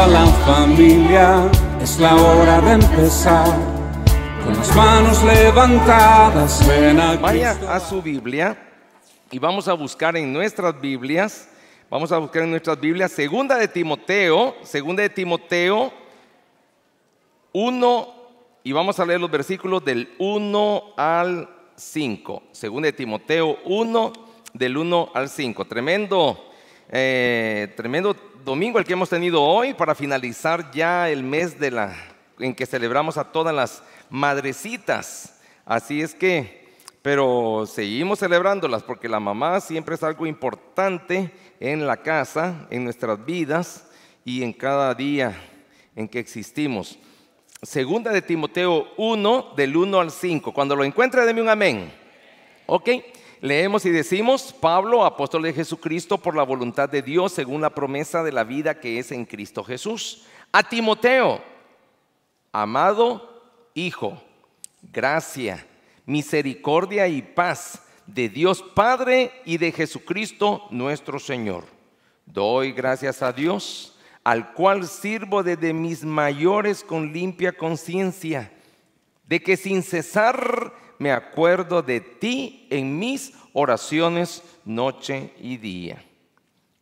toda la familia, es la hora de empezar. Con las manos levantadas, ven a Vaya Cristo. a su Biblia y vamos a buscar en nuestras Biblias, segunda de Timoteo 1, y vamos a leer los versículos del 1 al 5. Segunda de Timoteo 1, del 1 al 5. Tremendo domingo el que hemos tenido hoy para finalizar ya el mes en que celebramos a todas las madrecitas. Así es que, pero seguimos celebrándolas porque la mamá siempre es algo importante en la casa, en nuestras vidas y en cada día en que existimos. Segunda de Timoteo 1, del 1 al 5. Cuando lo encuentre, deme un amén. Ok, leemos y decimos: Pablo, apóstol de Jesucristo, por la voluntad de Dios, según la promesa de la vida que es en Cristo Jesús. A Timoteo, amado hijo, gracia, misericordia y paz de Dios Padre y de Jesucristo nuestro Señor. Doy gracias a Dios, al cual sirvo desde mis mayores con limpia conciencia, de que sin cesar me acuerdo de ti en mis oraciones noche y día,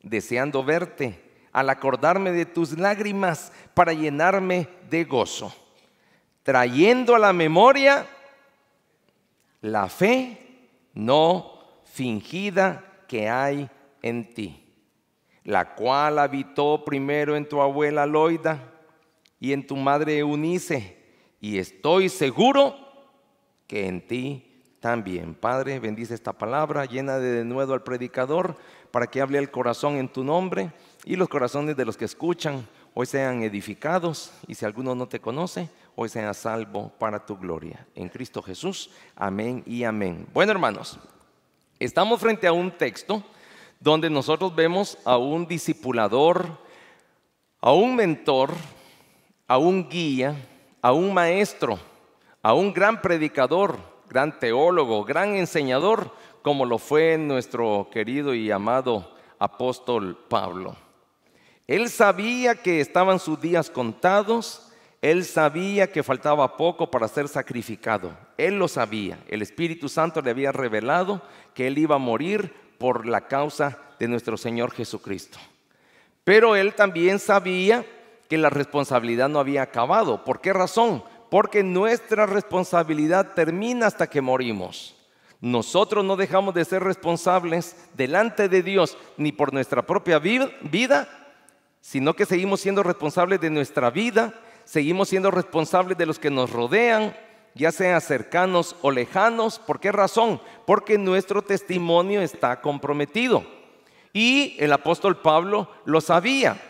deseando verte al acordarme de tus lágrimas para llenarme de gozo, trayendo a la memoria la fe no fingida que hay en ti, la cual habitó primero en tu abuela Loida y en tu madre Eunice, y estoy seguro que en ti también. Padre, bendice esta palabra, llena de denuedo al predicador, para que hable el corazón en tu nombre, y los corazones de los que escuchan hoy sean edificados, y si alguno no te conoce, hoy sea salvo para tu gloria. En Cristo Jesús, amén y amén. Bueno, hermanos, estamos frente a un texto donde nosotros vemos a un discipulador, a un mentor, a un guía, a un maestro, a un gran predicador, gran teólogo, gran enseñador, como lo fue nuestro querido y amado apóstol Pablo. Él sabía que estaban sus días contados, él sabía que faltaba poco para ser sacrificado, él lo sabía, el Espíritu Santo le había revelado que él iba a morir por la causa de nuestro Señor Jesucristo. Pero él también sabía que la responsabilidad no había acabado. ¿Por qué razón? Porque nuestra responsabilidad termina hasta que morimos. Nosotros no dejamos de ser responsables delante de Dios ni por nuestra propia vida, sino que seguimos siendo responsables de nuestra vida, seguimos siendo responsables de los que nos rodean, ya sea cercanos o lejanos. ¿Por qué razón? Porque nuestro testimonio está comprometido. Y el apóstol Pablo lo sabía.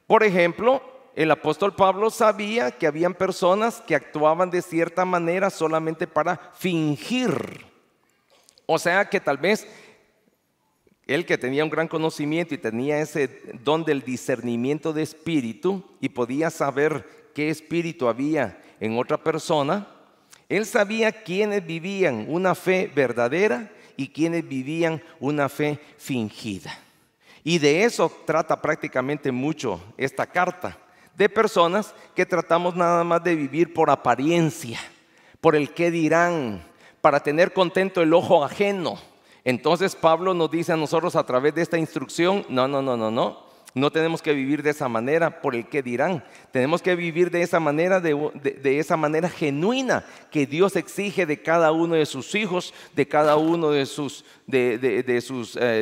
Por ejemplo, el apóstol Pablo sabía que habían personas que actuaban de cierta manera solamente para fingir. O sea que tal vez él, que tenía un gran conocimiento y tenía ese don del discernimiento de espíritu y podía saber qué espíritu había en otra persona, él sabía quiénes vivían una fe verdadera y quiénes vivían una fe fingida. Y de eso trata prácticamente mucho esta carta, de personas que tratamos nada más de vivir por apariencia, por el qué dirán, para tener contento el ojo ajeno. Entonces Pablo nos dice a nosotros a través de esta instrucción: no tenemos que vivir de esa manera por el que dirán. Tenemos que vivir de esa manera, de esa manera genuina que Dios exige de cada uno de sus hijos, de cada uno de sus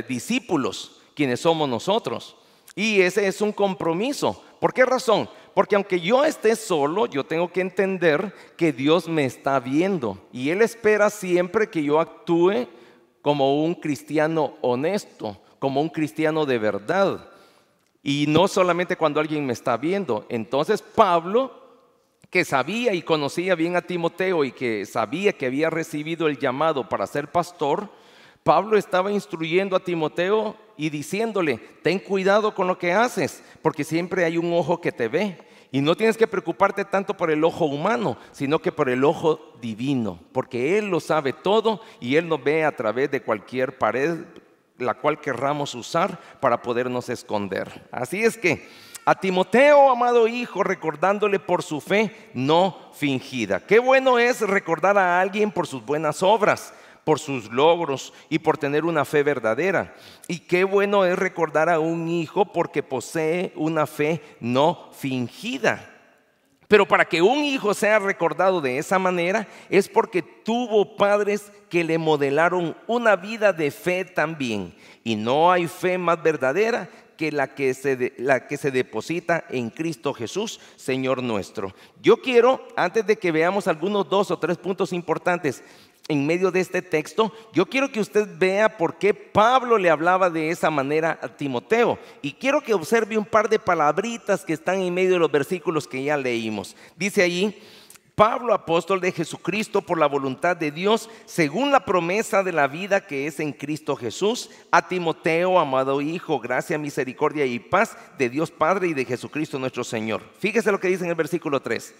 discípulos, quienes somos nosotros. Y ese es un compromiso. ¿Por qué razón? Porque aunque yo esté solo, yo tengo que entender que Dios me está viendo y Él espera siempre que yo actúe como un cristiano honesto, como un cristiano de verdad. Y no solamente cuando alguien me está viendo. Entonces Pablo, que sabía y conocía bien a Timoteo y que sabía que había recibido el llamado para ser pastor, Pablo estaba instruyendo a Timoteo y diciéndole: ten cuidado con lo que haces, porque siempre hay un ojo que te ve. Y no tienes que preocuparte tanto por el ojo humano, sino que por el ojo divino, porque Él lo sabe todo y Él nos ve a través de cualquier pared la cual querramos usar para podernos esconder. Así es que A Timoteo, amado hijo, recordándole por su fe no fingida. Qué bueno es recordar a alguien por sus buenas obras, por sus logros y por tener una fe verdadera. Y qué bueno es recordar a un hijo porque posee una fe no fingida. Pero para que un hijo sea recordado de esa manera es porque tuvo padres que le modelaron una vida de fe también. Y no hay fe más verdadera que la que se deposita en Cristo Jesús, Señor nuestro. Yo quiero, antes de que veamos algunos 2 o 3 puntos importantes en medio de este texto, yo quiero que usted vea por qué Pablo le hablaba de esa manera a Timoteo. Y quiero que observe un par de palabritas que están en medio de los versículos que ya leímos. Dice allí: Pablo, apóstol de Jesucristo por la voluntad de Dios, según la promesa de la vida que es en Cristo Jesús, a Timoteo, amado hijo, gracia, misericordia y paz de Dios Padre y de Jesucristo nuestro Señor. Fíjese lo que dice en el versículo 3.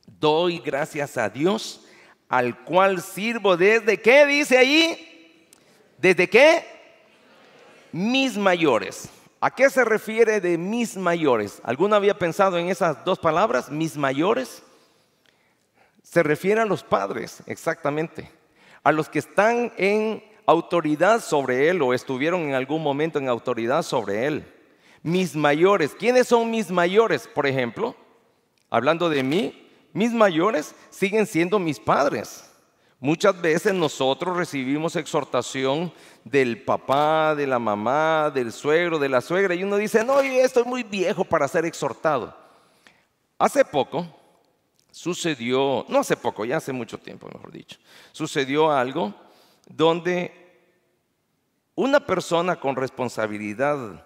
Doy gracias a Dios, al cual sirvo desde, ¿qué dice allí? ¿Desde qué? Mis mayores. ¿A qué se refiere de mis mayores? ¿Alguno había pensado en esas dos palabras, mis mayores? Se refiere a los padres, exactamente, a los que están en autoridad sobre él o estuvieron en algún momento en autoridad sobre él. Mis mayores, ¿quiénes son mis mayores? Por ejemplo, hablando de mí, mis mayores siguen siendo mis padres. Muchas veces nosotros recibimos exhortación del papá, de la mamá, del suegro, de la suegra, y uno dice: no, yo estoy muy viejo para ser exhortado. Hace poco sucedió, no hace poco, ya hace mucho tiempo, mejor dicho, sucedió algo donde una persona con responsabilidad,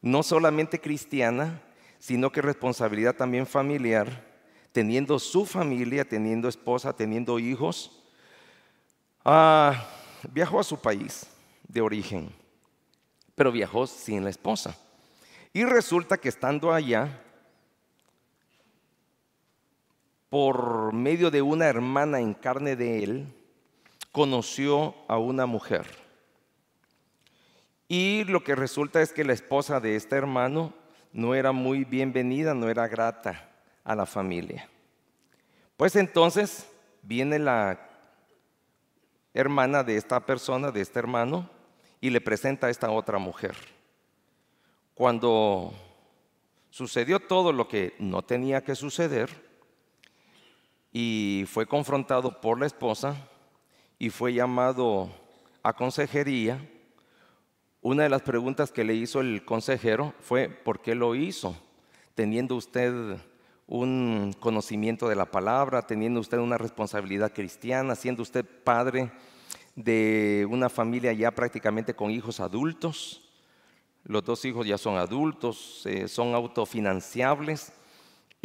no solamente cristiana, sino que responsabilidad también familiar, teniendo su familia, teniendo esposa, teniendo hijos, viajó a su país de origen, pero viajó sin la esposa. Y resulta que estando allá, por medio de una hermana en carne de él, conoció a una mujer. Y lo que resulta es que la esposa de este hermano no era muy bienvenida, no era grata a la familia. Pues entonces viene la hermana de esta persona, de este hermano, y le presenta a esta otra mujer. Cuando sucedió todo lo que no tenía que suceder y fue confrontado por la esposa y fue llamado a consejería, una de las preguntas que le hizo el consejero fue: ¿por qué lo hizo? Teniendo usted un conocimiento de la palabra, teniendo usted una responsabilidad cristiana, siendo usted padre de una familia ya prácticamente con hijos adultos. Los 2 hijos ya son adultos, son autofinanciables,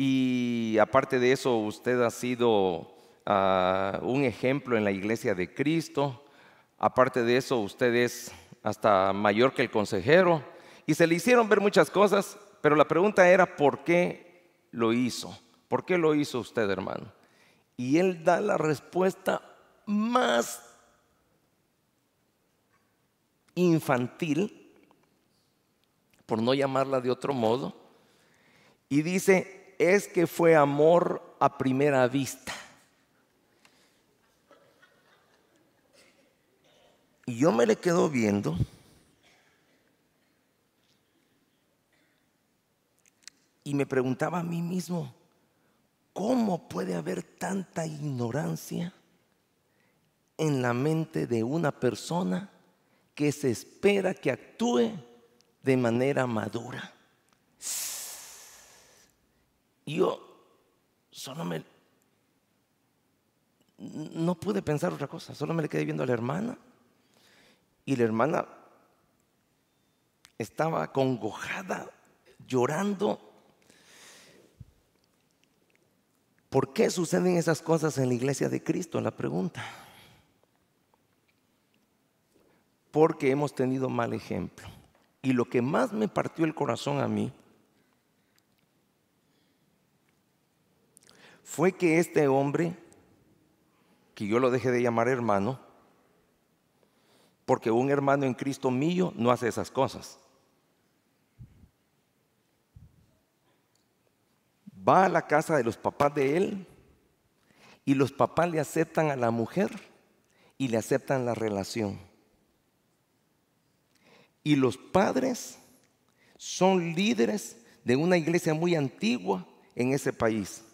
y aparte de eso usted ha sido un ejemplo en la iglesia de Cristo. Aparte de eso usted es hasta mayor que el consejero, y se le hicieron ver muchas cosas, pero la pregunta era: ¿por qué lo hizo? ¿Por qué lo hizo usted, hermano? Y él da la respuesta más infantil, por no llamarla de otro modo, y dice: es que fue amor a primera vista. Y yo me le quedo viendo y me preguntaba a mí mismo: ¿cómo puede haber tanta ignorancia en la mente de una persona que se espera que actúe de manera madura? Yo solo no pude pensar otra cosa, solo me le quedé viendo a la hermana, y la hermana estaba acongojada, llorando. ¿Por qué suceden esas cosas en la iglesia de Cristo? La pregunta. Porque hemos tenido mal ejemplo. Y lo que más me partió el corazón a mí fue que este hombre, que yo lo dejé de llamar hermano, porque un hermano en Cristo mío no hace esas cosas. va a la casa de los papás de él y los papás le aceptan a la mujer y le aceptan la relación. Y los padres son líderes de una iglesia muy antigua en ese país.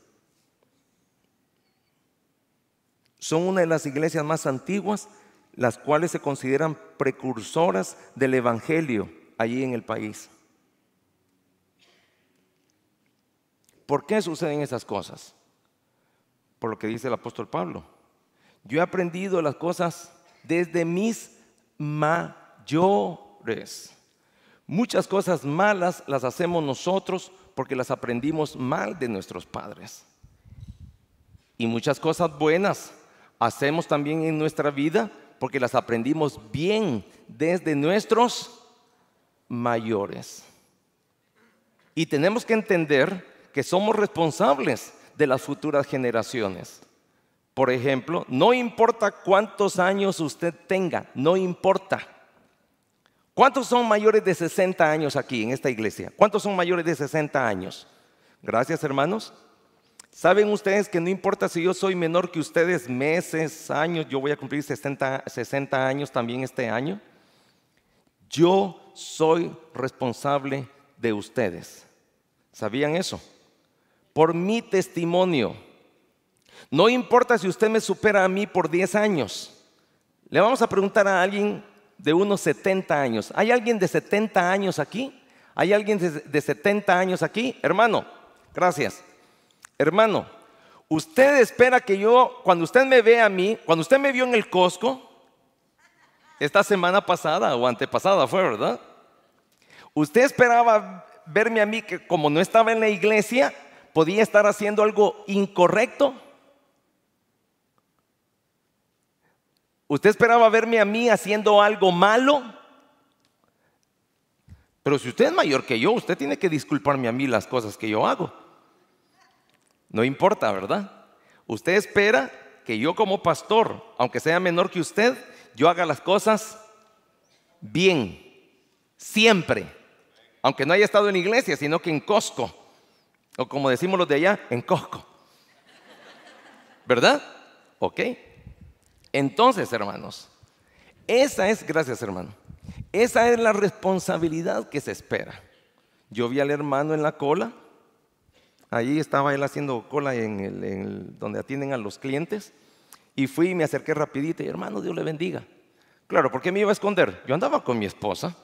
Son una de las iglesias más antiguas, las cuales se consideran precursoras del evangelio allí en el país. ¿Por qué suceden esas cosas? Por lo que dice el apóstol Pablo. Yo he aprendido las cosas desde mis mayores. Muchas cosas malas las hacemos nosotros porque las aprendimos mal de nuestros padres. Y muchas cosas buenas hacemos también en nuestra vida porque las aprendimos bien desde nuestros mayores. Y tenemos que entender que somos responsables de las futuras generaciones. Por ejemplo, no importa cuántos años usted tenga, no importa. ¿Cuántos son mayores de 60 años aquí en esta iglesia? ¿Cuántos son mayores de 60 años? Gracias, hermanos. ¿Saben ustedes que no importa si yo soy menor que ustedes meses, años? Yo voy a cumplir 60 años también este año. Yo soy responsable de ustedes. ¿Sabían eso? Por mi testimonio. No importa si usted me supera a mí por 10 años. Le vamos a preguntar a alguien de unos 70 años. ¿Hay alguien de 70 años aquí? ¿Hay alguien de 70 años aquí? Hermano, gracias. Hermano, usted espera que yo, cuando usted me ve a mí, cuando usted me vio en el Costco, esta semana pasada o antepasada fue, ¿verdad? Usted esperaba verme a mí que como no estaba en la iglesia, podía estar haciendo algo incorrecto. ¿Usted esperaba verme a mí haciendo algo malo? Pero si usted es mayor que yo, usted tiene que disculparme a mí las cosas que yo hago. No importa, ¿verdad? Usted espera que yo como pastor, aunque sea menor que usted, yo haga las cosas bien, siempre. Aunque no haya estado en la iglesia, sino que en Costco. O como decimos los de allá, en Costco. ¿Verdad? Ok. Entonces, hermanos, gracias hermano, esa es la responsabilidad que se espera. Yo vi al hermano en la cola, allí estaba él haciendo cola donde atienden a los clientes, y fui y me acerqué rapidito y hermano, Dios le bendiga. Claro, ¿por qué me iba a esconder? Yo andaba con mi esposa,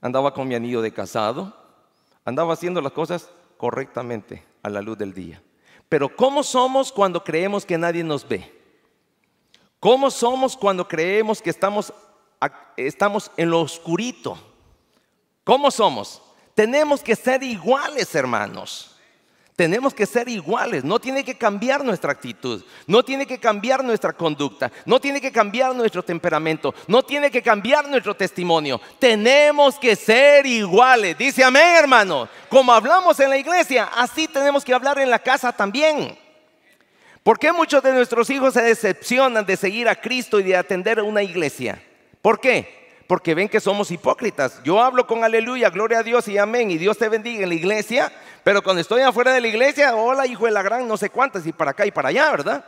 andaba con mi anillo de casado, andaba haciendo las cosas correctamente a la luz del día. Pero ¿cómo somos cuando creemos que nadie nos ve? ¿Cómo somos cuando creemos que estamos en lo oscurito? ¿Cómo somos? Tenemos que ser iguales, hermanos. Tenemos que ser iguales. No tiene que cambiar nuestra actitud. No tiene que cambiar nuestra conducta. No tiene que cambiar nuestro temperamento. No tiene que cambiar nuestro testimonio. Tenemos que ser iguales. Dice amén, hermano. Como hablamos en la iglesia, así tenemos que hablar en la casa también. ¿Por qué muchos de nuestros hijos se decepcionan de seguir a Cristo y de atender a una iglesia? ¿Por qué? Porque ven que somos hipócritas. Yo hablo con aleluya, gloria a Dios y amén, y Dios te bendiga en la iglesia, pero cuando estoy afuera de la iglesia, hola hijo de la gran no sé cuántas, y para acá y para allá, ¿verdad?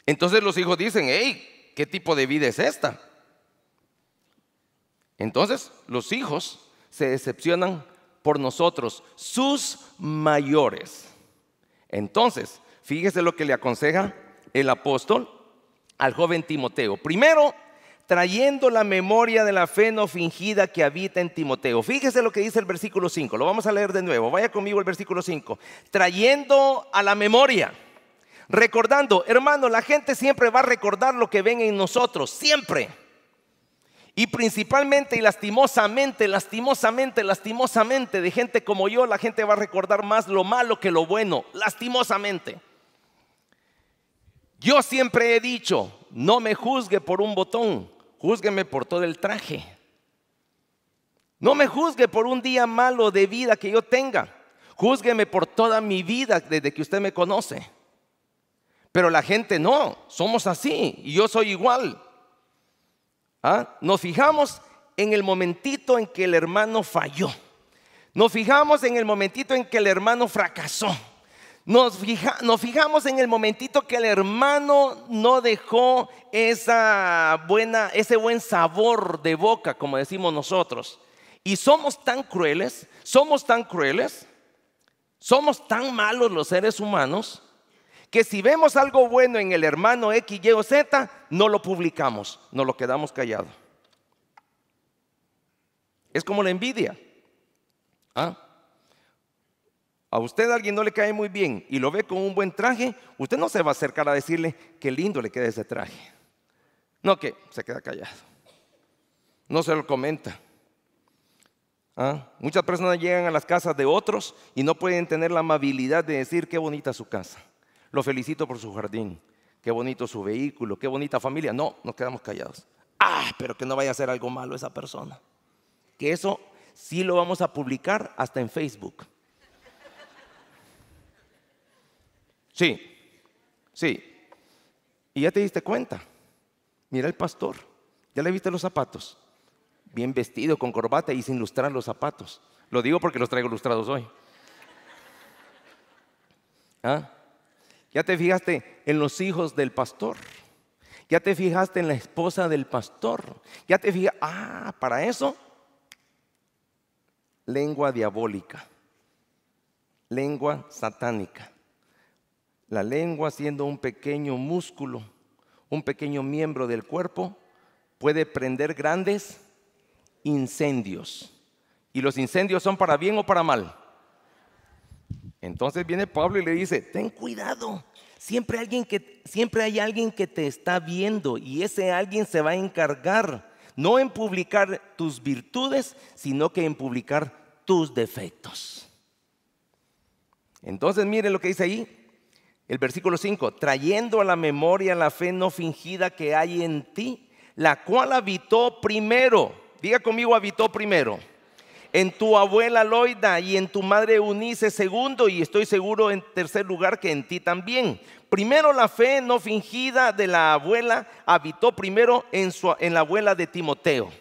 Entonces los hijos dicen, hey, ¿qué tipo de vida es esta? Entonces los hijos se decepcionan por nosotros, sus mayores. Entonces, fíjese lo que le aconseja el apóstol al joven Timoteo. Primero, trayendo la memoria de la fe no fingida que habita en Timoteo. Fíjese lo que dice el versículo 5. Lo vamos a leer de nuevo. Vaya conmigo el versículo 5. Trayendo a la memoria. Recordando, hermano, la gente siempre va a recordar lo que ven en nosotros. Siempre. Y principalmente y lastimosamente de gente como yo, la gente va a recordar más lo malo que lo bueno. Lastimosamente. Yo siempre he dicho, no me juzgue por un botón, júzgueme por todo el traje. No me juzgue por un día malo de vida que yo tenga, júzgueme por toda mi vida desde que usted me conoce. Pero la gente no, somos así y yo soy igual. Nos fijamos en el momentito en que el hermano falló. Nos fijamos en el momentito en que el hermano fracasó. Nos fijamos en el momentito que el hermano no dejó ese buen sabor de boca, como decimos nosotros. Y somos tan crueles, somos tan malos los seres humanos, que si vemos algo bueno en el hermano X, Y o Z, no lo publicamos, no lo quedamos callados. Es como la envidia. A usted alguien no le cae muy bien y lo ve con un buen traje, usted no se va a acercar a decirle qué lindo le queda ese traje. No, que se queda callado. No se lo comenta. Muchas personas llegan a las casas de otros y no pueden tener la amabilidad de decir qué bonita su casa. Lo felicito por su jardín. Qué bonito su vehículo, qué bonita familia. No, nos quedamos callados. Pero que no vaya a hacer algo malo esa persona. Que eso sí lo vamos a publicar hasta en Facebook. Sí. Y ya te diste cuenta. Mira el pastor. ¿Ya le viste los zapatos? Bien vestido, con corbata y sin lustrar los zapatos. Lo digo porque los traigo lustrados hoy. ¿Ya te fijaste en los hijos del pastor? ¿Ya te fijaste en la esposa del pastor? ¿Ya te fijaste? Para eso, lengua diabólica, lengua satánica. La lengua, siendo un pequeño músculo, un pequeño miembro del cuerpo, puede prender grandes incendios. ¿Y los incendios son para bien o para mal? Entonces viene Pablo y le dice, ten cuidado, siempre hay alguien que te está viendo y ese alguien se va a encargar, no en publicar tus virtudes, sino que en publicar tus defectos. Entonces mire lo que dice ahí, el versículo 5, trayendo a la memoria la fe no fingida que hay en ti, la cual habitó primero, diga conmigo, habitó primero, en tu abuela Loida y en tu madre Eunice segundo, y estoy seguro en tercer lugar que en ti también. Primero la fe no fingida de la abuela habitó primero en la abuela de Timoteo.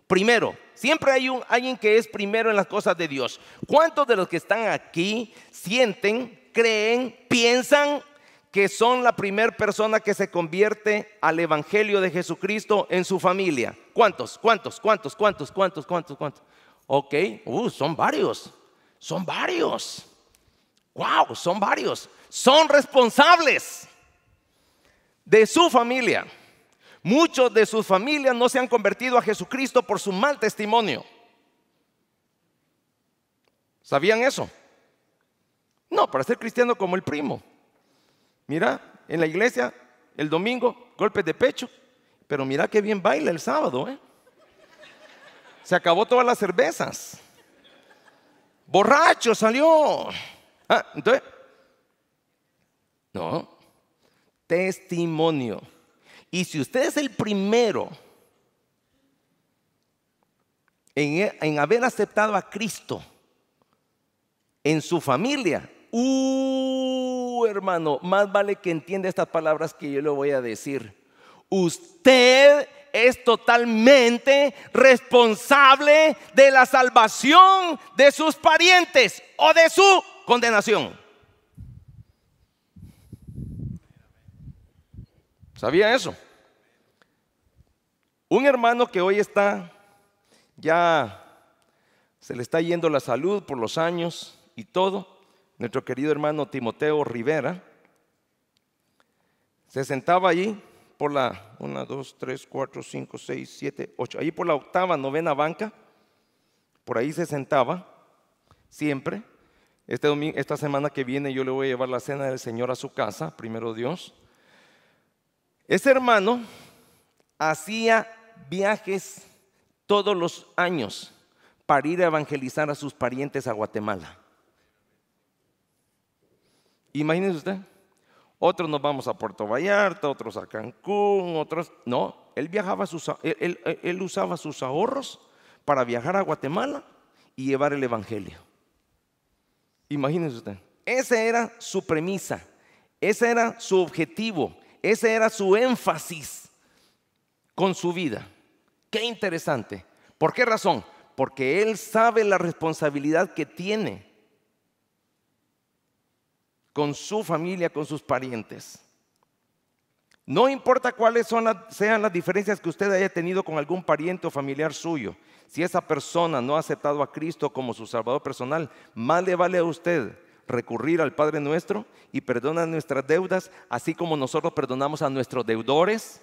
Primero, siempre hay alguien que es primero en las cosas de Dios. ¿Cuántos de los que están aquí sienten, creen, piensan que son la primera persona que se convierte al evangelio de Jesucristo en su familia? ¿Cuántos? Ok, son varios. Wow, son varios. Son responsables de su familia. Muchos de sus familias no se han convertido a Jesucristo por su mal testimonio. ¿Sabían eso? No, para ser cristiano como el primo. Mira, en la iglesia, el domingo, golpes de pecho. Pero mira qué bien baila el sábado, Se acabó todas las cervezas. Borracho salió. Entonces, no. Testimonio. Y si usted es el primero en haber aceptado a Cristo en su familia, hermano, más vale que entienda estas palabras que yo le voy a decir. Usted es totalmente responsable de la salvación de sus parientes o de su condenación. ¿Sabía eso? Un hermano que hoy ya se le está yendo la salud por los años y todo, nuestro querido hermano Timoteo Rivera, se sentaba allí por la 1, 2, 3, 4, 5, 6, 7, 8, allí por la octava, novena banca, por ahí se sentaba siempre. Esta semana que viene yo le voy a llevar la cena del Señor a su casa, primero Dios. Ese hermano hacía viajes todos los años para ir a evangelizar a sus parientes a Guatemala. Imagínese usted, otros nos vamos a Puerto Vallarta, otros a Cancún, otros no, él usaba sus ahorros para viajar a Guatemala y llevar el evangelio. Imagínese usted, esa era su premisa, ese era su objetivo, ese era su énfasis con su vida. Qué interesante. ¿Por qué razón? porque Él sabe la responsabilidad que tiene con su familia, con sus parientes. No importa cuáles sean las diferencias que usted haya tenido con algún pariente o familiar suyo. Si esa persona no ha aceptado a Cristo como su Salvador personal, más le vale a usted recurrir al Padre Nuestro y perdonar nuestras deudas, así como nosotros perdonamos a nuestros deudores.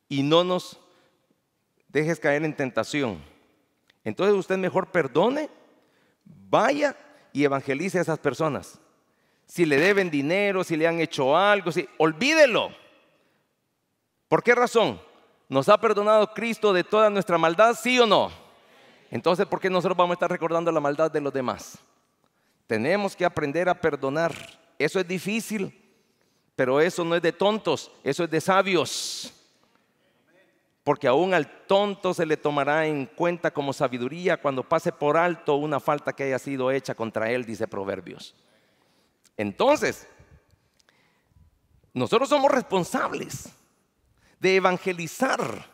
Y no nos dejes caer en tentación. Entonces usted mejor perdone, vaya y evangelice a esas personas. Si le deben dinero, si le han hecho algo, olvídelo. ¿Por qué razón? ¿Nos ha perdonado Cristo de toda nuestra maldad, sí o no? Entonces, ¿por qué nosotros vamos a estar recordando la maldad de los demás? Tenemos que aprender a perdonar. Eso es difícil, pero eso no es de tontos, eso es de sabios. Porque aún al tonto se le tomará en cuenta como sabiduría cuando pase por alto una falta que haya sido hecha contra él, dice Proverbios. Entonces, nosotros somos responsables de evangelizar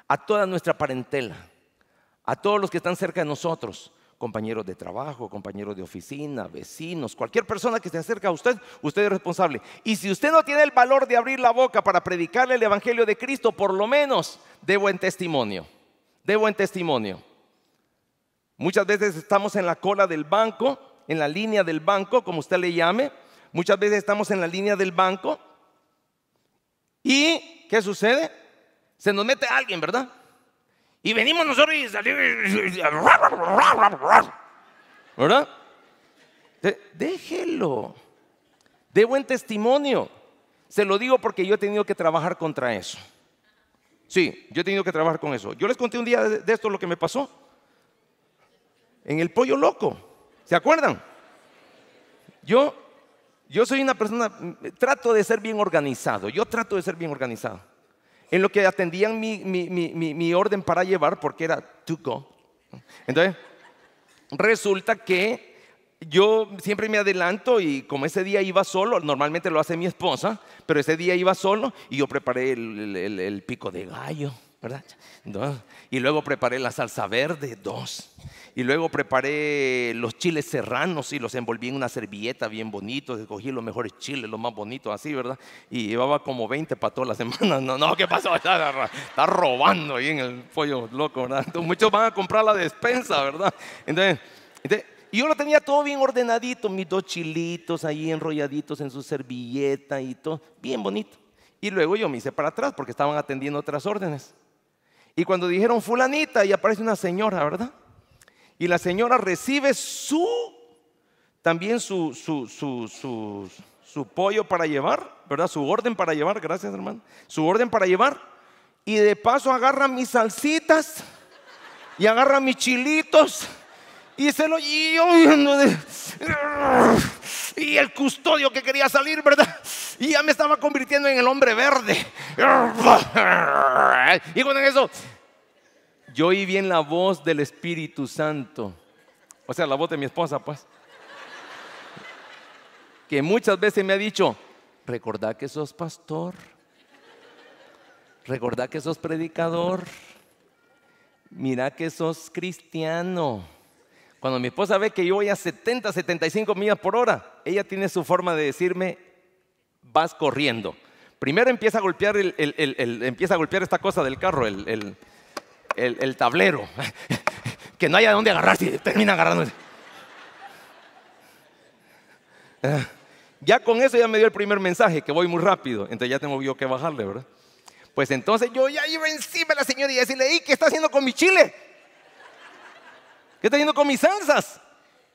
a toda nuestra parentela, a todos los que están cerca de nosotros, compañeros de trabajo, compañeros de oficina, vecinos, cualquier persona que se acerca a usted, usted es responsable. Y si usted no tiene el valor de abrir la boca para predicarle el evangelio de Cristo, por lo menos dé buen testimonio, dé buen testimonio. Muchas veces estamos en la cola del banco, en la línea del banco, como usted le llame. Muchas veces estamos en la línea del banco y ¿qué sucede? Se nos mete alguien, ¿verdad? Y venimos nosotros y salimos, ¿verdad? Déjelo, dé buen testimonio. Se lo digo porque yo he tenido que trabajar contra eso. Sí, yo he tenido que trabajar con eso. Yo les conté un día de esto lo que me pasó en el Pollo Loco. ¿Se acuerdan? Yo soy una persona, trato de ser bien organizado. Yo trato de ser bien organizado. En lo que atendían mi orden para llevar, porque era to go. Entonces, resulta que yo siempre me adelanto y como ese día iba solo, normalmente lo hace mi esposa, pero ese día iba solo y yo preparé el pico de gallo, ¿verdad? 2. Y luego preparé la salsa verde, 2. Y luego preparé los chiles serranos y los envolví en una servilleta bien bonito. Escogí los mejores chiles, los más bonitos así, ¿verdad? Y llevaba como 20 para toda la semana. No, ¿qué pasó? Está robando ahí en el Pollo Loco, ¿verdad? Entonces, muchos van a comprar la despensa, ¿verdad? Entonces, y yo lo tenía todo bien ordenadito, mis 2 chilitos ahí enrolladitos en su servilleta y todo, bien bonito. Y luego yo me hice para atrás porque estaban atendiendo otras órdenes. Y cuando dijeron fulanita, y aparece una señora, ¿verdad? Y la señora recibe también su pollo para llevar, ¿verdad? Su orden para llevar, gracias hermano. Su orden para llevar. Y de paso agarra mis salsitas y agarra mis chilitos y se lo y el custodio que quería salir, ¿verdad? Y ya me estaba convirtiendo en el hombre verde. Y con eso yo oí bien la voz del Espíritu Santo, o sea, la voz de mi esposa, pues, que muchas veces me ha dicho: recordá que sos pastor, recordá que sos predicador, mira que sos cristiano. Cuando mi esposa ve que yo voy a 70, 75 millas por hora, ella tiene su forma de decirme: vas corriendo. Primero empieza a golpear empieza a golpear esta cosa del carro, el tablero, que no haya dónde agarrarse y termina agarrándose. Ya con eso ya me dio el primer mensaje, que voy muy rápido, entonces ya tengo yo que bajarle, ¿verdad? Pues entonces yo ya iba encima de la señora y decirle: ¿qué está haciendo con mi chile? ¿Qué está haciendo con mis salsas?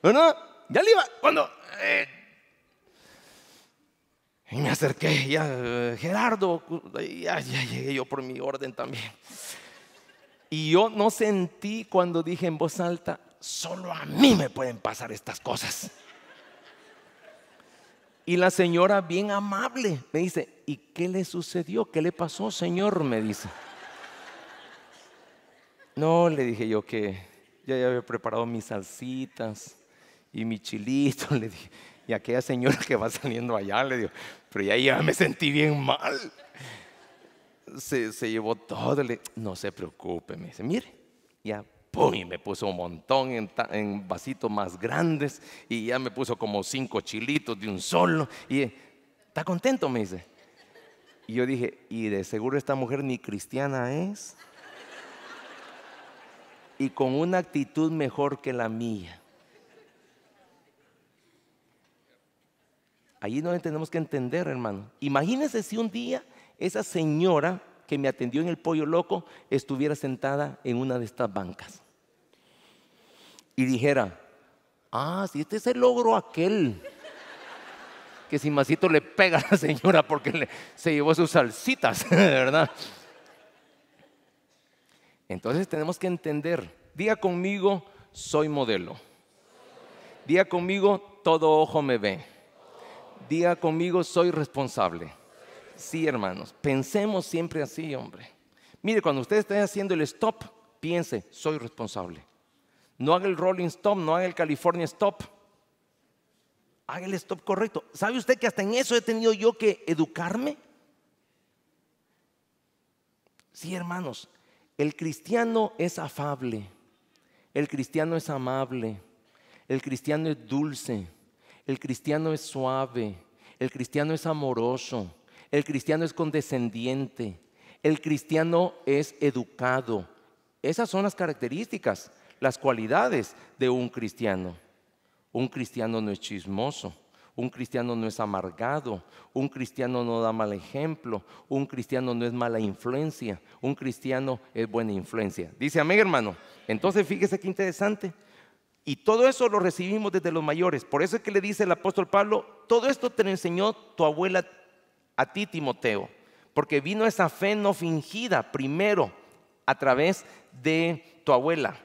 ¿Verdad? Ya le iba, cuando y me acerqué, Gerardo, ya llegué yo por mi orden también. Y yo no sentí cuando dije en voz alta: solo a mí me pueden pasar estas cosas. Y la señora, bien amable, me dice: ¿y qué le sucedió? ¿Qué le pasó, señor? Me dice. No, le dije yo que ya había preparado mis salsitas y mi chilito, le dije. Y aquella señora que va saliendo allá, le digo, pero ya me sentí bien mal. se llevó todo. No se preocupe, me dice, mire, ya, pum, y me puso un montón en vasitos más grandes y ya me puso como 5 chilitos de un solo. Y ¿está contento? Me dice. Y yo dije, y de seguro esta mujer ni cristiana es, y con una actitud mejor que la mía. Allí no tenemos que entender, hermano. Imagínense si un día esa señora que me atendió en el Pollo Loco estuviera sentada en una de estas bancas y dijera, si este es el logro aquel, que si Masito le pega a la señora porque se llevó sus salsitas, ¿verdad? Entonces tenemos que entender. Diga conmigo, soy modelo. Diga conmigo, todo ojo me ve. Diga conmigo, soy responsable. Sí, hermanos, pensemos siempre así, hombre. Mire, cuando usted esté haciendo el stop, piense, soy responsable. No haga el rolling stop, no haga el California stop. Haga el stop correcto. ¿Sabe usted que hasta en eso he tenido yo que educarme? Sí, hermanos, el cristiano es afable, el cristiano es amable, el cristiano es dulce, el cristiano es suave, el cristiano es amoroso, el cristiano es condescendiente, el cristiano es educado. Esas son las características, las cualidades de un cristiano. Un cristiano no es chismoso, un cristiano no es amargado, un cristiano no da mal ejemplo, un cristiano no es mala influencia, un cristiano es buena influencia. Dice amén, hermano. Entonces fíjese qué interesante. Y todo eso lo recibimos desde los mayores. Por eso es que le dice el apóstol Pablo, todo esto te lo enseñó tu abuela a ti, Timoteo, porque vino esa fe no fingida primero a través de tu abuela.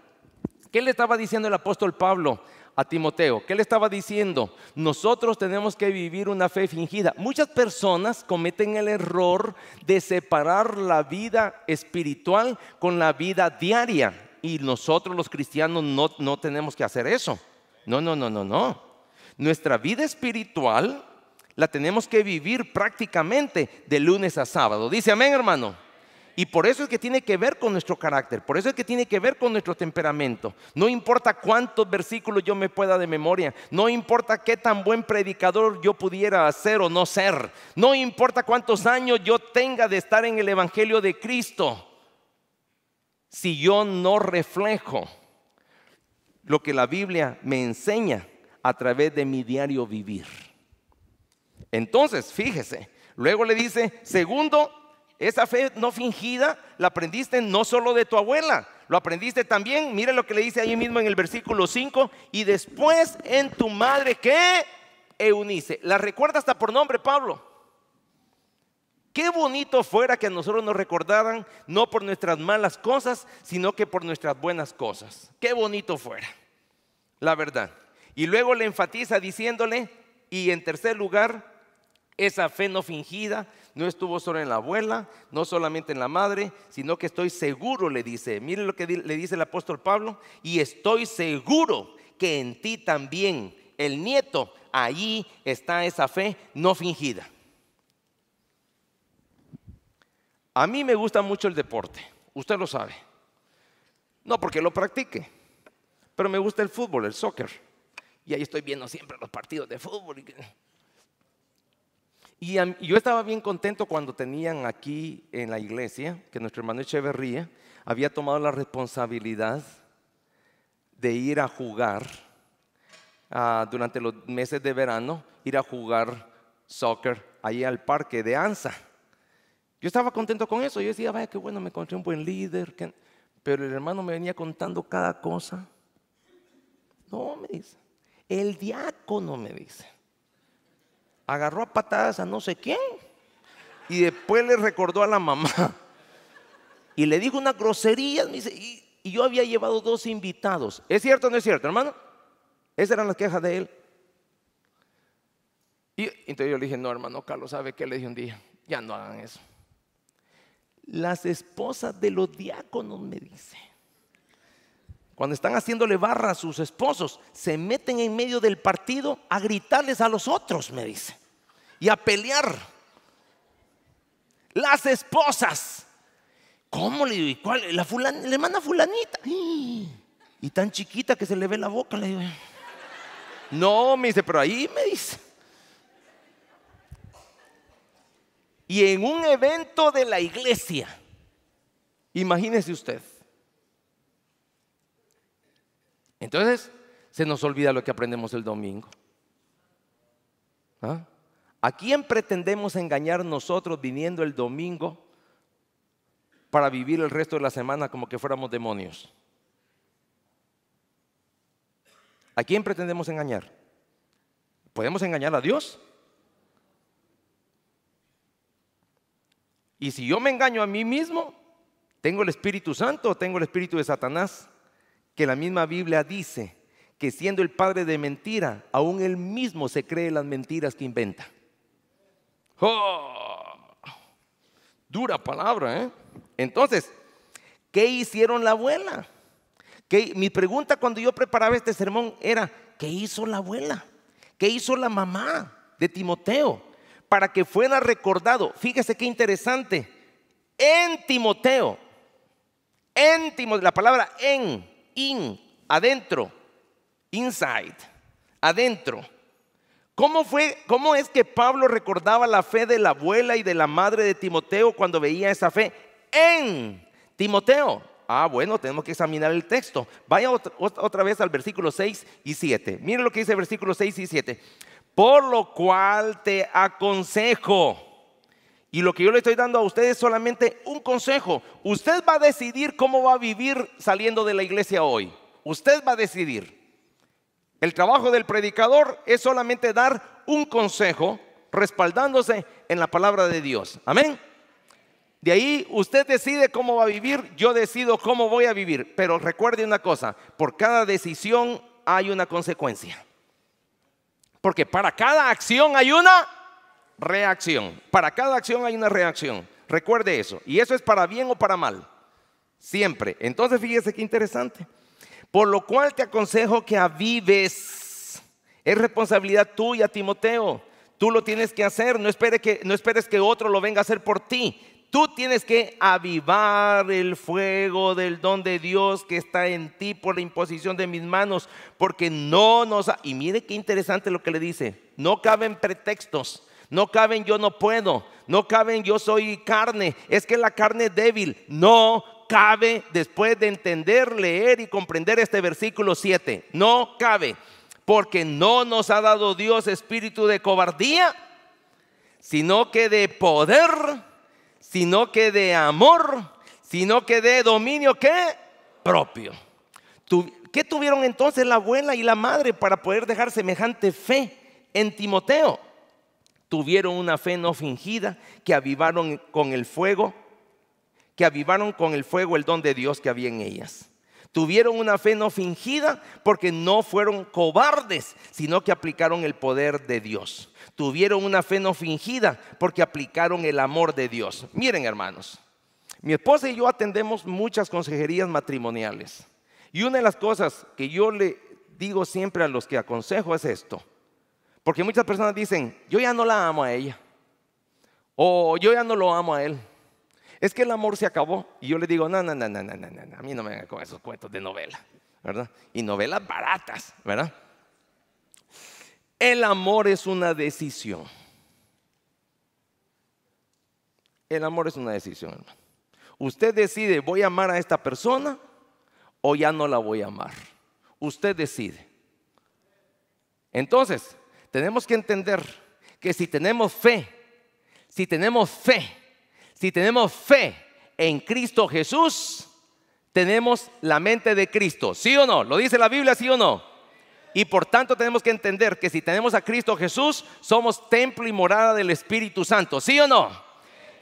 ¿Qué le estaba diciendo el apóstol Pablo a Timoteo? ¿Qué le estaba diciendo? Nosotros tenemos que vivir una fe fingida. Muchas personas cometen el error de separar la vida espiritual con la vida diaria. Y nosotros los cristianos no tenemos que hacer eso. No. Nuestra vida espiritual la tenemos que vivir prácticamente de lunes a sábado. Dice amén, hermano. Y por eso es que tiene que ver con nuestro carácter, por eso es que tiene que ver con nuestro temperamento. No importa cuántos versículos yo me pueda de memoria, no importa qué tan buen predicador yo pudiera ser o no ser, no importa cuántos años yo tenga de estar en el Evangelio de Cristo, si yo no reflejo lo que la Biblia me enseña a través de mi diario vivir. Entonces, fíjese, luego le dice, segundo, esa fe no fingida la aprendiste no solo de tu abuela, lo aprendiste también, mire lo que le dice ahí mismo en el versículo 5, y después en tu madre, ¿qué? Eunice. La recuerda hasta por nombre, Pablo. Qué bonito fuera que a nosotros nos recordaran no por nuestras malas cosas, sino que por nuestras buenas cosas. Qué bonito fuera, la verdad. Y luego le enfatiza diciéndole, y en tercer lugar, esa fe no fingida no estuvo solo en la abuela, no solamente en la madre, sino que estoy seguro, le dice, mire lo que le dice el apóstol Pablo, y estoy seguro que en ti también, el nieto, allí está esa fe no fingida. A mí me gusta mucho el deporte, usted lo sabe. No porque lo practique, pero me gusta el fútbol, el soccer. Y ahí estoy viendo siempre los partidos de fútbol. Y yo estaba bien contento cuando tenían aquí en la iglesia, que nuestro hermano Echeverría había tomado la responsabilidad de ir a jugar durante los meses de verano, ir a jugar soccer ahí al parque de Anza. Yo estaba contento con eso, yo decía, vaya qué bueno, me encontré un buen líder. Pero el hermano me venía contando cada cosa. No, me dice, el diácono me dice, agarró a patadas a no sé quién y después le recordó a la mamá y le dijo unas groserías, me dice, y yo había llevado 2 invitados. ¿Es cierto o no es cierto, hermano? Esas eran las quejas de él. Y entonces yo le dije, no, hermano Carlos, ¿sabe qué? Le dije un día, ya no hagan eso. Las esposas de los diáconos, me dice, cuando están haciéndole barra a sus esposos, se meten en medio del partido a gritarles a los otros, me dice, y a pelear. Las esposas. ¿Cómo le digo? ¿Y cuál? La hermana fulanita. Y tan chiquita que se le ve la boca, le digo. No, me dice, pero ahí me dice. Y en un evento de la iglesia, imagínese usted. Entonces, se nos olvida lo que aprendemos el domingo. ¿Ah? ¿A quién pretendemos engañar nosotros viniendo el domingo para vivir el resto de la semana como que fuéramos demonios? ¿A quién pretendemos engañar? ¿Podemos engañar a Dios? Y si yo me engaño a mí mismo, ¿tengo el Espíritu Santo o tengo el espíritu de Satanás? Que la misma Biblia dice que siendo el padre de mentira, aún él mismo se cree las mentiras que inventa. ¡Oh! Dura palabra, ¿eh? Entonces, ¿qué hicieron la abuela? Mi pregunta cuando yo preparaba este sermón era, ¿qué hizo la abuela? ¿Qué hizo la mamá de Timoteo? Para que fuera recordado. Fíjese qué interesante. En Timoteo, la palabra in, adentro, inside, adentro. ¿Cómo es que Pablo recordaba la fe de la abuela y de la madre de Timoteo cuando veía esa fe en Timoteo? Bueno, tenemos que examinar el texto. Vaya otra vez al versículo 6 y 7. Miren lo que dice el versículo 6 y 7. Por lo cual te aconsejo. Y lo que yo le estoy dando a ustedes es solamente un consejo. Usted va a decidir cómo va a vivir saliendo de la iglesia hoy. Usted va a decidir. El trabajo del predicador es solamente dar un consejo respaldándose en la palabra de Dios. Amén. De ahí usted decide cómo va a vivir, yo decido cómo voy a vivir. Pero recuerde una cosa, por cada decisión hay una consecuencia. Porque para cada acción hay una reacción. Para cada acción hay una reacción. Recuerde eso. Y eso es para bien o para mal. Siempre. Entonces fíjese qué interesante. Por lo cual te aconsejo que avives. Es responsabilidad tuya, Timoteo. Tú lo tienes que hacer. No esperes que otro lo venga a hacer por ti. Tú tienes que avivar el fuego del don de Dios que está en ti por la imposición de mis manos, porque no nos... Y mire qué interesante lo que le dice. No caben pretextos, no caben yo no puedo, no caben yo soy carne, es que la carne es débil. No cabe después de entender, leer y comprender este versículo 7. No cabe, porque no nos ha dado Dios espíritu de cobardía, sino que de poder, sino que de amor, sino que de dominio ¿qué? Propio. ¿Qué tuvieron entonces la abuela y la madre para poder dejar semejante fe en Timoteo? Tuvieron una fe no fingida que avivaron con el fuego, el don de Dios que había en ellas. Tuvieron una fe no fingida porque no fueron cobardes, sino que aplicaron el poder de Dios. Tuvieron una fe no fingida porque aplicaron el amor de Dios. Miren, hermanos, mi esposa y yo atendemos muchas consejerías matrimoniales. Y una de las cosas que yo le digo siempre a los que aconsejo es esto. Porque muchas personas dicen, yo ya no la amo a ella. O yo ya no lo amo a él. Es que el amor se acabó. Y yo le digo, no, a mí no me vengan con esos cuentos de novela, ¿verdad? Y novelas baratas, ¿verdad? El amor es una decisión. El amor es una decisión, hermano. Usted decide, ¿voy a amar a esta persona o ya no la voy a amar? Usted decide. Entonces, tenemos que entender que si tenemos fe en Cristo Jesús, tenemos la mente de Cristo. ¿Sí o no? ¿Lo dice la Biblia, sí o no? Y por tanto tenemos que entender que si tenemos a Cristo Jesús, somos templo y morada del Espíritu Santo. ¿Sí o no?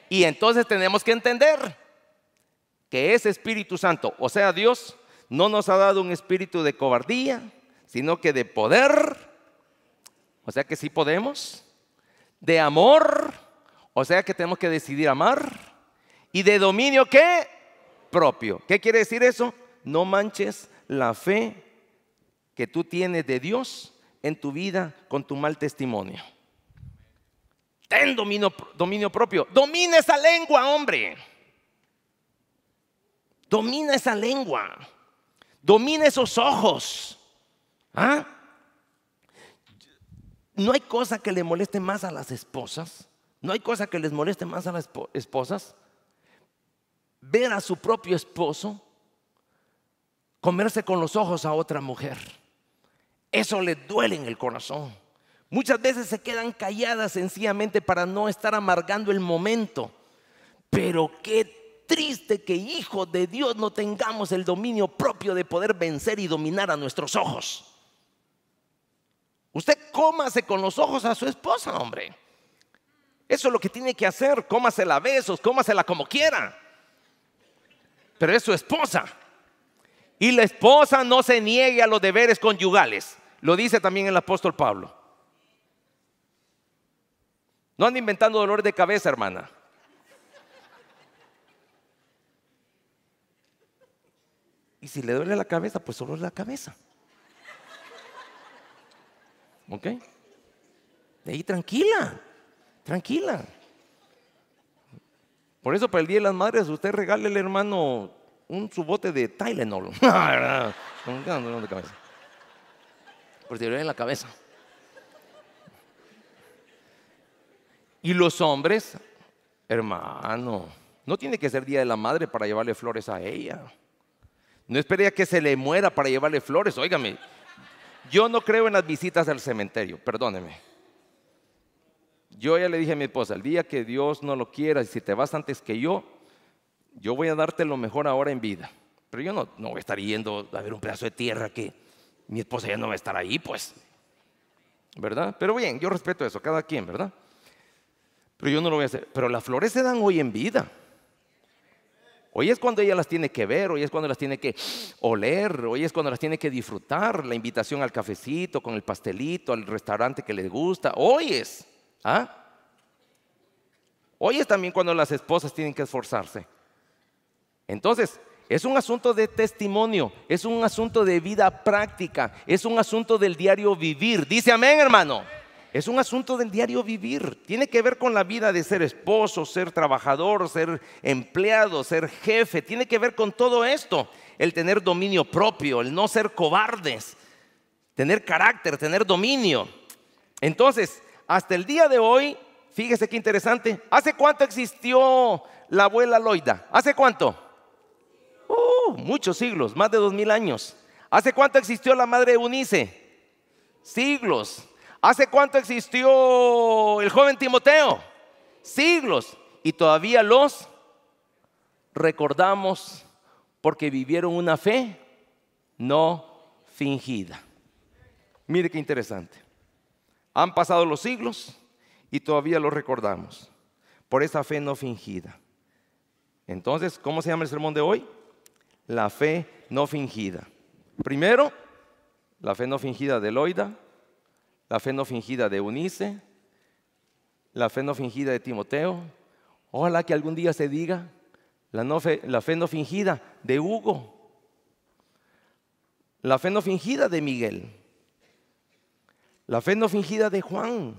Y entonces tenemos que entender que ese Espíritu Santo, o sea Dios, no nos ha dado un espíritu de cobardía, sino que de poder, o sea que sí podemos, de amor, o sea que tenemos que decidir amar, y de dominio ¿qué? Propio. ¿Qué quiere decir eso? No manches la fe que tú tienes de Dios en tu vida con tu mal testimonio. Ten dominio propio. Domina esa lengua, hombre. Domina esa lengua. Domina esos ojos. ¿Ah? No hay cosa que le moleste más a las esposas. No hay cosa que les moleste más a las esposas. Ver a su propio esposo comerse con los ojos a otra mujer. Eso le duele en el corazón. Muchas veces se quedan calladas sencillamente para no estar amargando el momento. Pero qué triste que hijos de Dios no tengamos el dominio propio de poder vencer y dominar a nuestros ojos. Usted cómase con los ojos a su esposa, hombre. Eso es lo que tiene que hacer. Cómasela a besos, cómasela como quiera. Pero es su esposa. Y la esposa no se niegue a los deberes conyugales. Lo dice también el apóstol Pablo. No ande inventando dolor de cabeza, hermana. Y si le duele la cabeza, pues solo es la cabeza. ¿Ok? De ahí tranquila, tranquila. Por eso para el Día de las Madres usted regálele, hermano, su bote de Tylenol. Con dolor de cabeza. Por si le duele la cabeza. Y los hombres, hermano, no tiene que ser Día de la Madre para llevarle flores a ella. No espere a que se le muera para llevarle flores. Óigame, yo no creo en las visitas al cementerio, perdóneme. Yo ya le dije a mi esposa, el día que Dios no lo quiera, y si te vas antes que yo voy a darte lo mejor ahora en vida. Pero yo no voy a estar yendo a ver un pedazo de tierra que mi esposa ya no va a estar ahí, pues. ¿Verdad? Pero bien, yo respeto eso, cada quien, ¿verdad? Pero yo no lo voy a hacer. Pero las flores se dan hoy en vida. Hoy es cuando ella las tiene que ver, hoy es cuando las tiene que oler, hoy es cuando las tiene que disfrutar. La invitación al cafecito, con el pastelito, al restaurante que les gusta. Hoy es. ¿Ah? Hoy es también cuando las esposas tienen que esforzarse. Entonces, es un asunto de testimonio, es un asunto de vida práctica, es un asunto del diario vivir. Dice amén, hermano. Es un asunto del diario vivir. Tiene que ver con la vida de ser esposo, ser trabajador, ser empleado, ser jefe. Tiene que ver con todo esto. El tener dominio propio, el no ser cobardes, tener carácter, tener dominio. Entonces, hasta el día de hoy, fíjese qué interesante. ¿Hace cuánto existió la abuela Loida? ¿Hace cuánto? Muchos siglos, más de 2000 años. ¿Hace cuánto existió la madre Eunice? Siglos. ¿Hace cuánto existió el joven Timoteo? Siglos. Y todavía los recordamos porque vivieron una fe no fingida. Mire qué interesante. Han pasado los siglos y todavía los recordamos por esa fe no fingida. Entonces, ¿cómo se llama el sermón de hoy? La fe no fingida. Primero, la fe no fingida de Loida. La fe no fingida de Eunice, la fe no fingida de Timoteo. Ojalá que algún día se diga la fe no fingida de Hugo, la fe no fingida de Miguel, la fe no fingida de Juan,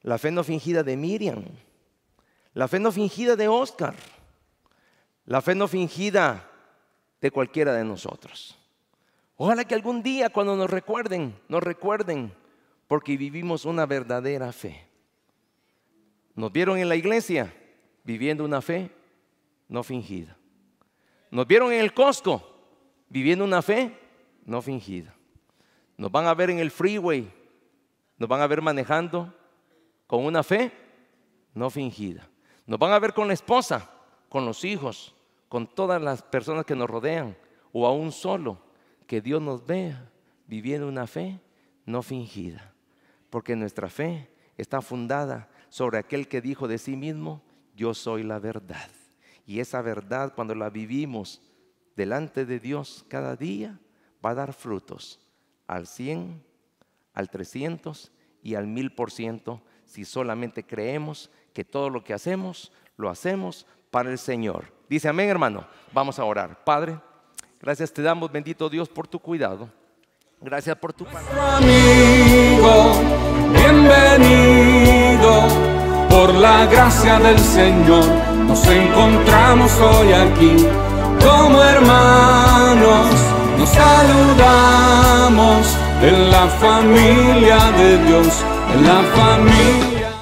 la fe no fingida de Miriam, la fe no fingida de Oscar, la fe no fingida de cualquiera de nosotros. Ojalá que algún día cuando nos recuerden porque vivimos una verdadera fe. Nos vieron en la iglesia viviendo una fe no fingida. Nos vieron en el Costco viviendo una fe no fingida. Nos van a ver en el freeway, nos van a ver manejando con una fe no fingida. Nos van a ver con la esposa, con los hijos, con todas las personas que nos rodean o aún solo. Que Dios nos vea viviendo una fe no fingida, porque nuestra fe está fundada sobre aquel que dijo de sí mismo, yo soy la verdad. Y esa verdad, cuando la vivimos delante de Dios cada día, va a dar frutos al 100, al 300 y al 1000%, si solamente creemos que todo lo que hacemos, lo hacemos para el Señor. Dice amén, hermano. Vamos a orar. Padre, gracias te damos, bendito Dios, por tu cuidado. Gracias por tu palabra. Amigo, bienvenido. la gracia del Señor, nos encontramos hoy aquí. Como hermanos nos saludamos en la familia de Dios, en la familia.